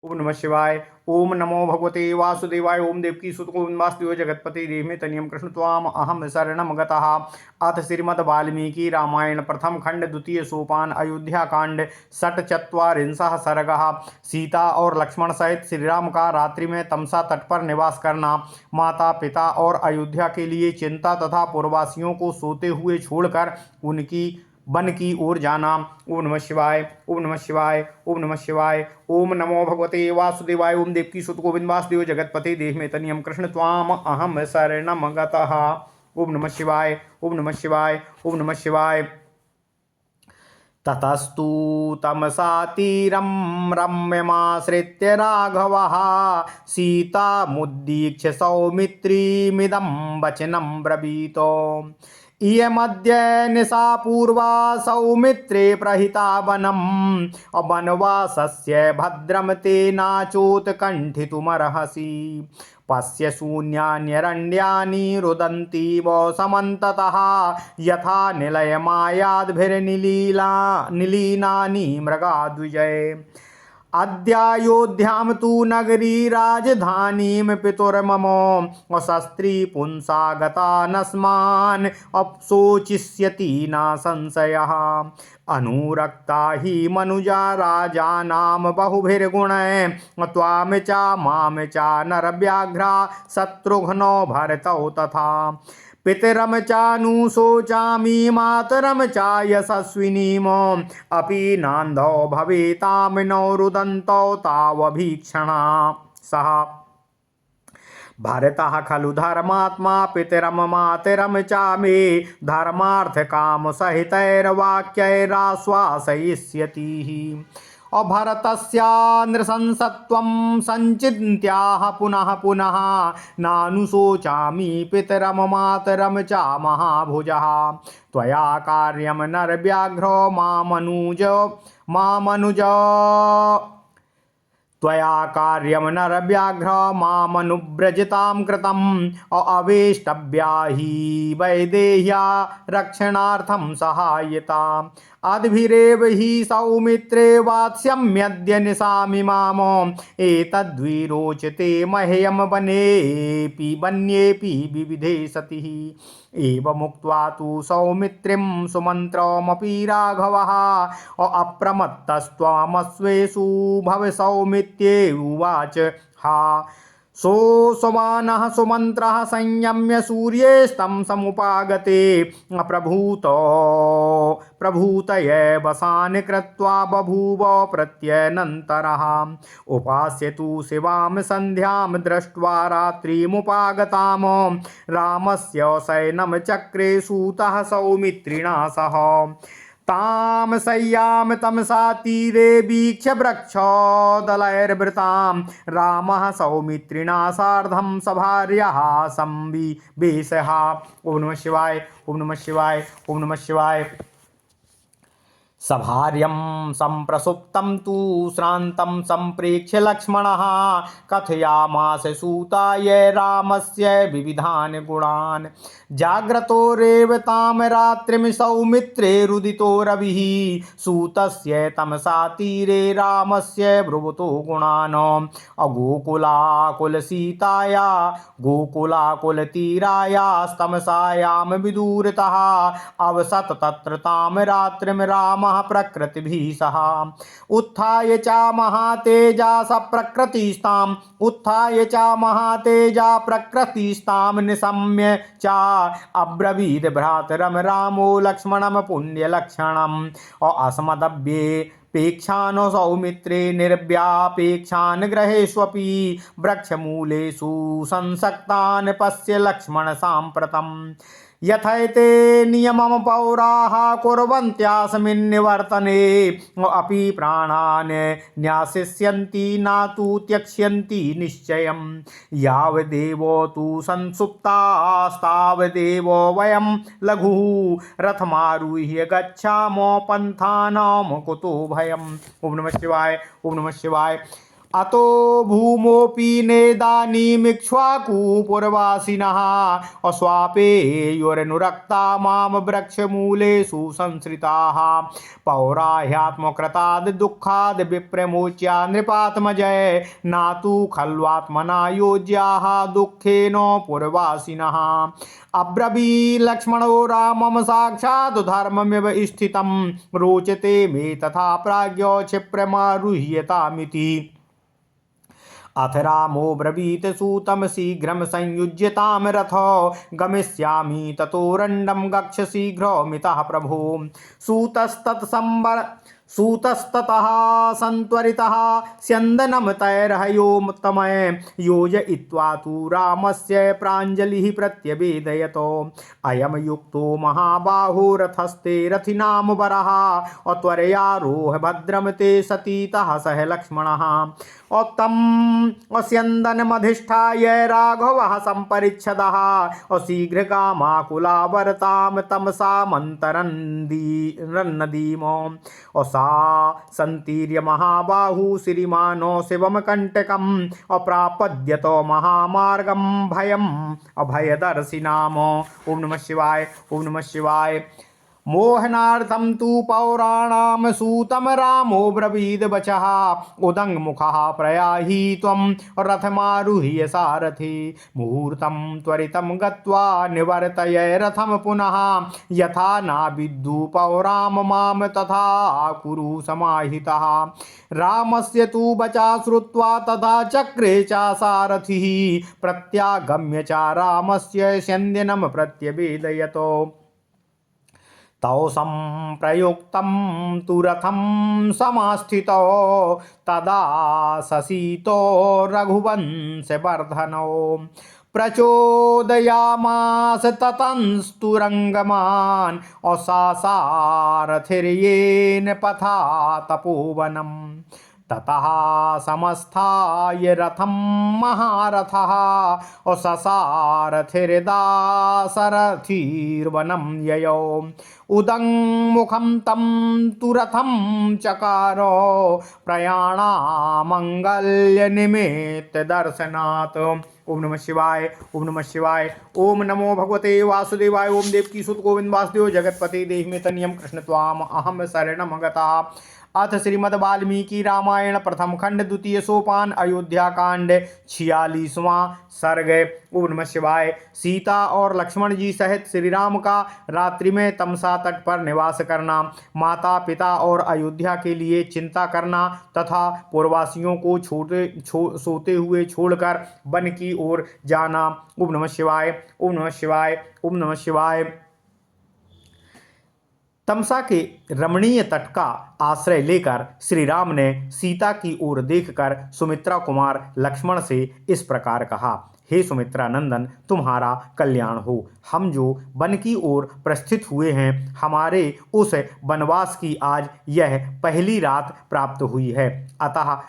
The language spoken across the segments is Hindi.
ओम नमः शिवाय। ओम नमो भगवते वासुदेवाय। ओम देवकी सुत गोविंदवासुदेव जगतपति देव तनियम कृष्ण त्वाम अहम शरणम गतः। अथ श्रीमद् वाल्मीकि रामायण प्रथम खंड द्वितीय सोपान अयोध्या कांड षट्चत्वारिंशः सर्गः। सीता और लक्ष्मण सहित श्री राम का रात्रि में तमसा तट पर निवास करना। माता पिता और अयोध्या के लिए चिंता तथा पूर्ववासियों को सोते हुए छोड़कर उनकी वन की ओर जाना। ओम नमः शिवाय। ओम नमः शिवाय। ओम नमः शिवाय। ओम नमो भगवते वासुदेवाय। ओम देवकी सुत गोविंद वासुदेव जगतपति देह में तनियम कृष्ण त्वाम अहम शरणम गतः। ओम नमः शिवाय। ओम नमः शिवाय। ओम नमः शिवाय। ततस्तु तमसा तीरं रम्यमाश्रित्य राघवः सीतामुद्दीक्ष्य सौमित्रीमिदं वचनं ब्रवीतो। इयमद्य निशा पूर्वा सौमित्रे प्रहिता वनम् वनवासस्य भद्रं तेनाचोत्कण्ठितुमर्हसि। पश्य शून्यान्यरण्यानि रुदन्तीव समन्ततः यथा निलीनानि मृगाद्विजये। अद्यायोध्यां तु नगरी राजधानीं पितुर्मम शस्त्री पुंसा गतानस्मान् अपशोचिष्यति न संशयः। अनुरक्ता हि मनुजा राजानां बहुभिर्गुणैः त्वां च मां च नरव्याघ्रा शत्रुघ्नो भरतौ तथा। पितरम चानुशोचामि मातरम च यशस्विनीम् अपि नान्धौ भवेतां नौ रुदन्तौ तावभीक्षणा सः। भरतः खलु धर्मात्मा पितरम मातरम च मे धर्मार्थकामसहितैर्वाक्यैराश्वासयिष्यति। अभरतस्य नृशंसत्वं संचिन्त्याह पुनः पुनः नानुशोचामि पितरम मातरम च महाभुजः। त्वया कार्यं नरव्याघ्रो मामनुज त्वया कार्यं नरव्याघ्र मामनुव्रजतां कृतम् अवेष्टव्या हि वैदेह्या रक्षणार्थं सहायता। अद्भिरेव हि सौमित्रे वात्स्यम्यद्य निशामिमाम् एतद्विरोचते मह्यं वन्येऽपि विविधे सतिः। एवमुक्त्वा तु सौमित्रीं सुमन्त्रमपि राघवः अप्रमत्तस्त्वमश्वेषु भव सौमित्र्युवाच। हा सोऽसमानः सुमन्त्रः संयम्य सूर्येस्तं समुपागते प्रभूतये वसान् कृत्वा बभूव प्रत्यनन्तरः। उपास्य तु शिवां सन्ध्यां दृष्ट्वा रात्रिमुपागताम् रामस्य सैनं चक्रे सूतः सौमित्रिणा सह। ताम शय्यां तमसा तीरे वीक्ष्य वृक्षदलैर्वृतां रामः सौमित्रिणा सार्धं सभार्यः संविवेशः। ओम नमः शिवाय। ओम नमः शिवाय। ओम नमः शिवाय। सभार्यं संप्रसुप्तं तु श्रान्तं संप्रेक्ष्य लक्ष्मणः कथयामास सूताय रामस्य विविधान् गुणान्। जाग्रतो रेवतां रात्रिं सौमित्रे रुदितो रविः सूतस्य तमसा तीरे रामस्य ब्रुवतो गुणान्। अगोकुलाकुलसीताया गोकुलाकुलतीरायास्तमसायां विदूरतः अवसत तत्र तां रात्रिं रामः प्रकृतिभिः सह। उत्थाय च महातेजा प्रकृतिस्तां निशम्य च अब्रवीद भ्रातरं रामो लक्ष्मणं पुण्यलक्षणम् अस्मदव्येपेक्षान् सौमित्रे निर्व्यापेक्षान् ग्रहेष्वपि वृक्षमूलेषु संसक्तान् पश्य लक्ष्मण साम्प्रतम्। यथैते नियमं पौराः कुर्वन्त्यास्मिन्निवर्तने अपि प्राणान् न्यासिष्यन्ति न तु त्यक्ष्यन्ति निश्चयम्। यावदेव तु संसुप्तास्तावदेव वयं लघुः रथमारुह्य गच्छामो पन्थानां कुतो भयम्। ओम नमः शिवाय। ओम नमः शिवाय। अतो भूमोऽपि नेदानीमिक्ष्वाकुपुरवासिनः अस्वापेयोरनुरक्ता मां वृक्षमूलेषु संसृताः पौराह्यात्मकृताद् दुःखाद् विप्रमोच्या नृपात्मजय नातु खल्वात्मना योज्याः दुःखेन पुरवासिनः अब्रवीलक्ष्मणो रामं साक्षात् धर्ममिव स्थितं रोचते मे तथा प्राज्ञो क्षिप्रमारुह्यतामिति अथ रामो ब्रवीत सूतं शीघ्रं संयुज्यतां रथो गमिष्यामि ततोरण्डं गच्छ शीघ्रमितः प्रभो सूतस्ततः सन्त्वरितः स्यन्दनं तैर्हयोत्तमय योजयित्वा तु रामस्य प्राञ्जलिः प्रत्यवेदयतो अयं युक्तो महाबाहो रथस्ते रथिनां वरः त्वरयारोह भद्रं ते सतीतः सह लक्ष्मणः स्यन्दनमधिष्ठाय राघवः सम्परिच्छदः शीघ्रकामाकुलावर्तां तमसामन्तरन्नदीम सा सन्तीर्य महाबाहु श्रीमानो शिवं कण्टकम् अप्रापद्यत महामार्गं भयम् अभयदर्शिनाम। ओम नमः शिवाय। ओम नमः शिवाय। मोहनार्थं तु पौराणां सूतं रामो ब्रवीद वचः उदङ्मुखः प्रयाहि त्वं रथमारुह्य सारथि मुहूर्तं त्वरितं गत्वा निवर्तय रथं पुनः यथा नाविद्धु पौरां मां तथा कुरु समाहितः रामस्य तु वचा श्रुत्वा तथा चक्रे च सारथिः प्रत्यागम्य च रामस्य स्यन्दनं प्रत्यवेदयतो तौ सम्प्रयुक्तं तु रथं समास्थितौ तदा ससीतो रघुवंशवर्धनौ प्रचोदयामास ततंस्तु रंगमान् सारथिर्येन पथा तपोवनम् ततः समस्थाय रथं महारथः ससारथिर्दासरथिर्वनं ययौ उदङ्मुखं तं तु रथं चकारो प्रयाणामङ्गल्यनिमित्तदर्शनात्। ओम नमः शिवाय। ओम नमः शिवाय। ओम नमो भगवते वासुदेवाय। ओम देवकीसुत गोविंद वासुदेव जगतपते देहि में तनियम कृष्ण त्वाम अहम शरणम गता। अथ श्रीमद् वाल्मीकि रामायण प्रथम खंड द्वितीय सोपान अयोध्या कांड 46वां सर्ग। ओम नमः शिवाय। सीता और लक्ष्मण जी सहित श्री राम का रात्रि में तमसा तट पर निवास करना, माता पिता और अयोध्या के लिए चिंता करना तथा पूर्ववासियों को सोते हुए छोड़कर वन की ओर जाना। ओम नमः शिवाय। ओम नमः शिवाय। ओम नमः शिवाय। तमसा के रमणीय तट का आश्रय लेकर श्री राम ने सीता की ओर देखकर सुमित्रा कुमार लक्ष्मण से इस प्रकार कहा, हे सुमित्रा नंदन, तुम्हारा कल्याण हो। हम जो वन की ओर प्रस्थित हुए हैं, हमारे उस वनवास की आज यह पहली रात प्राप्त हुई है। अतः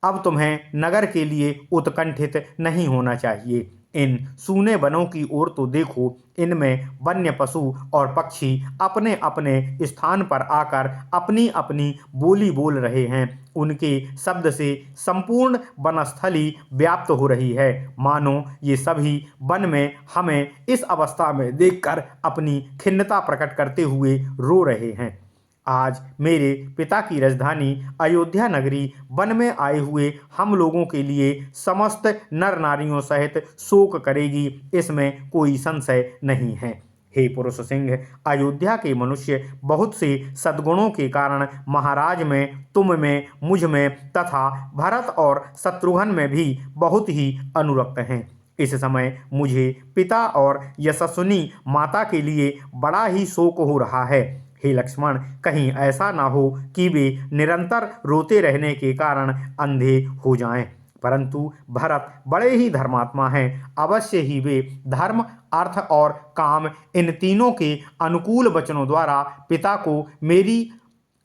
अब तुम्हें नगर के लिए उत्कंठित नहीं होना चाहिए। इन सूने वनों की ओर तो देखो, इनमें वन्य पशु और पक्षी अपने अपने स्थान पर आकर अपनी अपनी बोली बोल रहे हैं। उनके शब्द से संपूर्ण वनस्थली व्याप्त हो रही है, मानो ये सभी वन में हमें इस अवस्था में देखकर अपनी खिन्नता प्रकट करते हुए रो रहे हैं। आज मेरे पिता की राजधानी अयोध्या नगरी वन में आए हुए हम लोगों के लिए समस्त नर नारियों सहित शोक करेगी, इसमें कोई संशय नहीं है। हे पुरुष सिंह, अयोध्या के मनुष्य बहुत से सद्गुणों के कारण महाराज में, तुम में, मुझ में तथा भरत और शत्रुघ्न में भी बहुत ही अनुरक्त हैं। इस समय मुझे पिता और यशस्विनी माता के लिए बड़ा ही शोक हो रहा है। हे लक्ष्मण, कहीं ऐसा ना हो कि वे निरंतर रोते रहने के कारण अंधे हो जाएं। परंतु भरत बड़े ही धर्मात्मा हैं, अवश्य ही वे धर्म, अर्थ और काम इन तीनों के अनुकूल वचनों द्वारा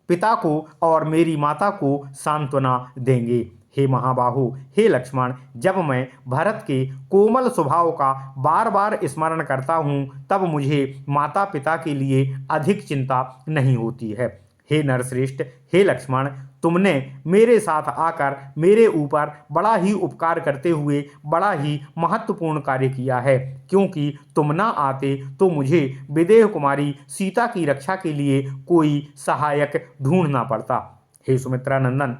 पिता को और मेरी माता को सांत्वना देंगे। हे महाबाहु, हे लक्ष्मण, जब मैं भरत के कोमल स्वभाव का बार बार स्मरण करता हूँ, तब मुझे माता पिता के लिए अधिक चिंता नहीं होती है। हे नरश्रेष्ठ, हे लक्ष्मण, तुमने मेरे साथ आकर मेरे ऊपर बड़ा ही उपकार करते हुए बड़ा ही महत्वपूर्ण कार्य किया है, क्योंकि तुम ना आते तो मुझे विदेह कुमारी सीता की रक्षा के लिए कोई सहायक ढूंढना पड़ता। हे सुमित्रा नंदन,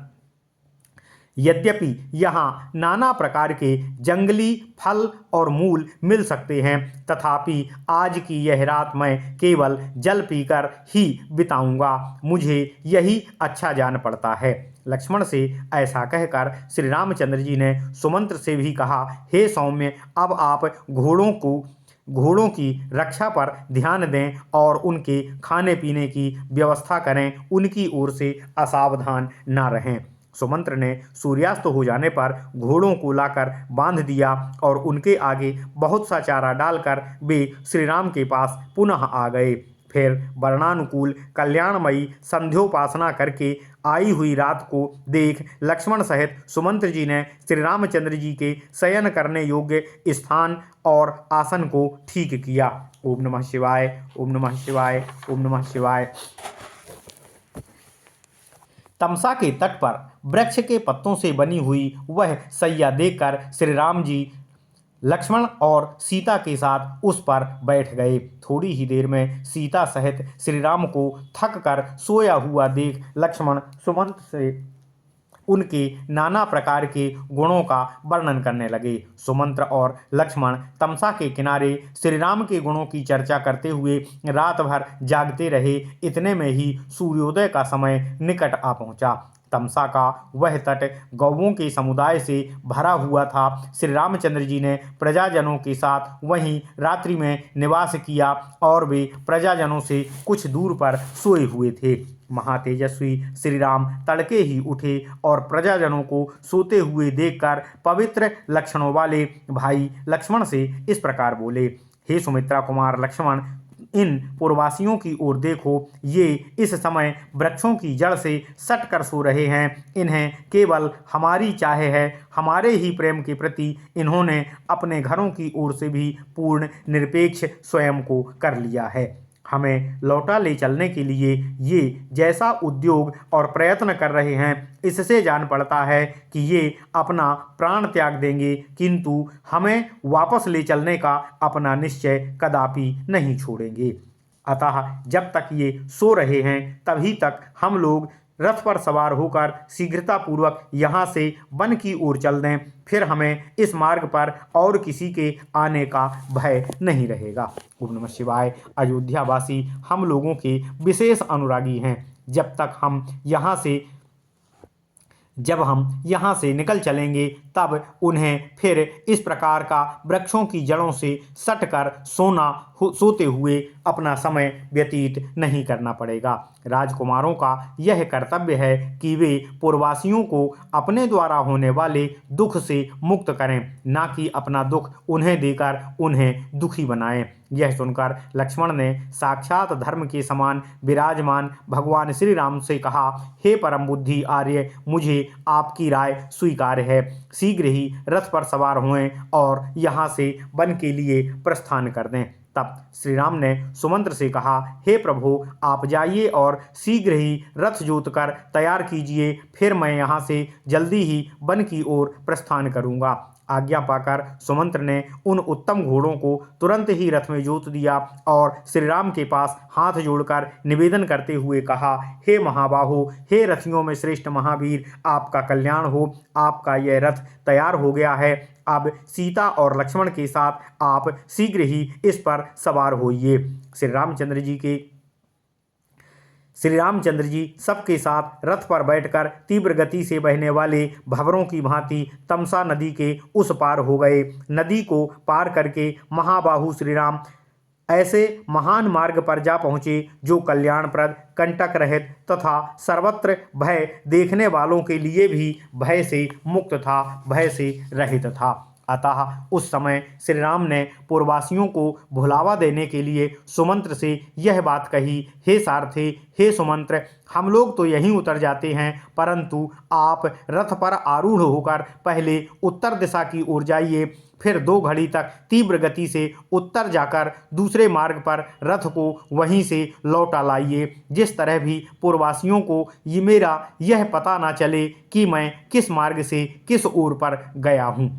यद्यपि यहाँ नाना प्रकार के जंगली फल और मूल मिल सकते हैं, तथापि आज की यह रात मैं केवल जल पीकर ही बिताऊंगा, मुझे यही अच्छा जान पड़ता है। लक्ष्मण से ऐसा कहकर श्री रामचंद्र जी ने सुमंत्र से भी कहा, हे सौम्य, अब आप घोड़ों की रक्षा पर ध्यान दें और उनके खाने पीने की व्यवस्था करें, उनकी ओर से असावधान न रहें। सुमंत्र ने सूर्यास्त हो जाने पर घोड़ों को लाकर बांध दिया और उनके आगे बहुत सा चारा डालकर वे श्री राम के पास पुनः आ गए। फिर वर्णानुकूल कल्याणमयी संध्योपासना करके आई हुई रात को देख लक्ष्मण सहित सुमंत्र जी ने श्री रामचंद्र जी के शयन करने योग्य स्थान और आसन को ठीक किया। ओम नमः शिवाय, ओम नमः शिवाय, ओम नमः शिवाय। तमसा के तट पर वृक्ष के पत्तों से बनी हुई वह सैया देखकर श्री राम जी लक्ष्मण और सीता के साथ उस पर बैठ गए। थोड़ी ही देर में सीता सहित श्री राम को थक कर सोया हुआ देख लक्ष्मण सुमंत्र से उनके नाना प्रकार के गुणों का वर्णन करने लगे। सुमंत्र और लक्ष्मण तमसा के किनारे श्री राम के गुणों की चर्चा करते हुए रात भर जागते रहे। इतने में ही सूर्योदय का समय निकट आ पहुंचा। तमसा का वह तट गौओं के समुदाय से भरा हुआ था। श्री रामचंद्र जी ने प्रजाजनों के साथ वहीं रात्रि में निवास किया और वे प्रजाजनों से कुछ दूर पर सोए हुए थे। महातेजस्वी श्री राम तड़के ही उठे और प्रजाजनों को सोते हुए देखकर पवित्र लक्षणों वाले भाई लक्ष्मण से इस प्रकार बोले, हे सुमित्रा कुमार लक्ष्मण, इन पूर्ववासियों की ओर देखो, ये इस समय वृक्षों की जड़ से सट कर सो रहे हैं। इन्हें केवल हमारी चाह है। हमारे ही प्रेम के प्रति इन्होंने अपने घरों की ओर से भी पूर्ण निरपेक्ष स्वयं को कर लिया है। हमें लौटा ले चलने के लिए ये जैसा उद्योग और प्रयत्न कर रहे हैं, इससे जान पड़ता है कि ये अपना प्राण त्याग देंगे, किंतु हमें वापस ले चलने का अपना निश्चय कदापि नहीं छोड़ेंगे। अतः जब तक ये सो रहे हैं तभी तक हम लोग रथ पर सवार होकर शीघ्रतापूर्वक यहाँ से वन की ओर चल दें, फिर हमें इस मार्ग पर और किसी के आने का भय नहीं रहेगा। ओम नमः शिवाय। अयोध्यावासी हम लोगों के विशेष अनुरागी हैं। जब हम यहाँ से निकल चलेंगे तब उन्हें फिर इस प्रकार का वृक्षों की जड़ों से सटकर सोते हुए अपना समय व्यतीत नहीं करना पड़ेगा। राजकुमारों का यह कर्तव्य है कि वे पूर्ववासियों को अपने द्वारा होने वाले दुख से मुक्त करें, ना कि अपना दुख उन्हें देकर उन्हें दुखी बनाएं। यह सुनकर लक्ष्मण ने साक्षात धर्म के समान विराजमान भगवान श्री राम से कहा, हे परम बुद्धि आर्य, मुझे आपकी राय स्वीकार है। शीघ्र ही रथ पर सवार होएं और यहाँ से वन के लिए प्रस्थान कर दें। तब श्री राम ने सुमंत्र से कहा, हे प्रभु, आप जाइए और शीघ्र ही रथ जोतकर तैयार कीजिए, फिर मैं यहाँ से जल्दी ही वन की ओर प्रस्थान करूँगा। आज्ञा पाकर सुमंत्र ने उन उत्तम घोड़ों को तुरंत ही रथ में जोत दिया और श्री राम के पास हाथ जोड़कर निवेदन करते हुए कहा, हे महाबाहो, हे रथियों में श्रेष्ठ महावीर, आपका कल्याण हो। आपका यह रथ तैयार हो गया है। अब सीता और लक्ष्मण के साथ आप शीघ्र ही इस पर सवार होइए। श्री रामचंद्र जी सबके साथ रथ पर बैठकर तीव्र गति से बहने वाले भंवरों की भांति तमसा नदी के उस पार हो गए। नदी को पार करके महाबाहु श्री राम ऐसे महान मार्ग पर जा पहुँचे जो कल्याणप्रद, कंटक रहित तथा सर्वत्र भय देखने वालों के लिए भी भय से मुक्त था, भय से रहित था। अतः उस समय श्री राम ने पुरवासियों को भुलावा देने के लिए सुमंत्र से यह बात कही, हे सारथी, हे सुमंत्र, हम लोग तो यहीं उतर जाते हैं, परंतु आप रथ पर आरूढ़ होकर पहले उत्तर दिशा की ओर जाइए, फिर 2 घड़ी तक तीव्र गति से उत्तर जाकर दूसरे मार्ग पर रथ को वहीं से लौटा लाइए, जिस तरह भी पूर्ववासियों को ये मेरा यह पता ना चले कि मैं किस मार्ग से किस ओर पर गया हूँ।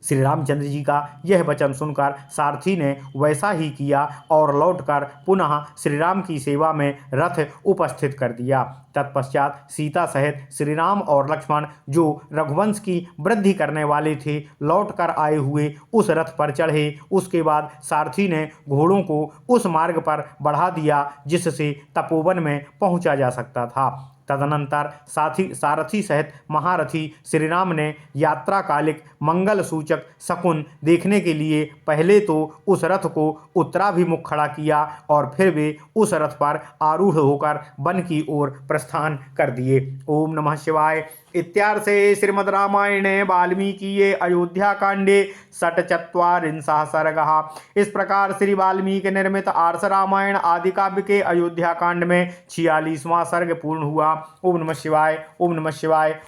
श्री रामचंद्र जी का यह वचन सुनकर सारथी ने वैसा ही किया और लौटकर पुनः श्री राम की सेवा में रथ उपस्थित कर दिया। तत्पश्चात सीता सहित श्री राम और लक्ष्मण, जो रघुवंश की वृद्धि करने वाले थे, लौटकर आए हुए उस रथ पर चढ़े। उसके बाद सारथी ने घोड़ों को उस मार्ग पर बढ़ा दिया जिससे तपोवन में पहुंचा जा सकता था। तदनंतर सारथी सहित महारथी श्री राम ने यात्रा कालिक मंगल सूचक शकुन देखने के लिए पहले तो उस रथ को उत्तराभिमुख खड़ा किया और फिर वे उस रथ पर आरूढ़ होकर वन की ओर प्रस्थान कर दिए। ओम नमः शिवाय। इत्यार्षे श्रीमद् रामायणे वाल्मीकिये अयोध्या कांडे षट्चत्वारिंशः सर्गः। इस प्रकार श्री वाल्मीकि निर्मित आर्ष रामायण आदि काव्य के अयोध्या कांड में 46वां सर्ग पूर्ण हुआ। ओम नमः शिवाय। ओम नमः शिवाय।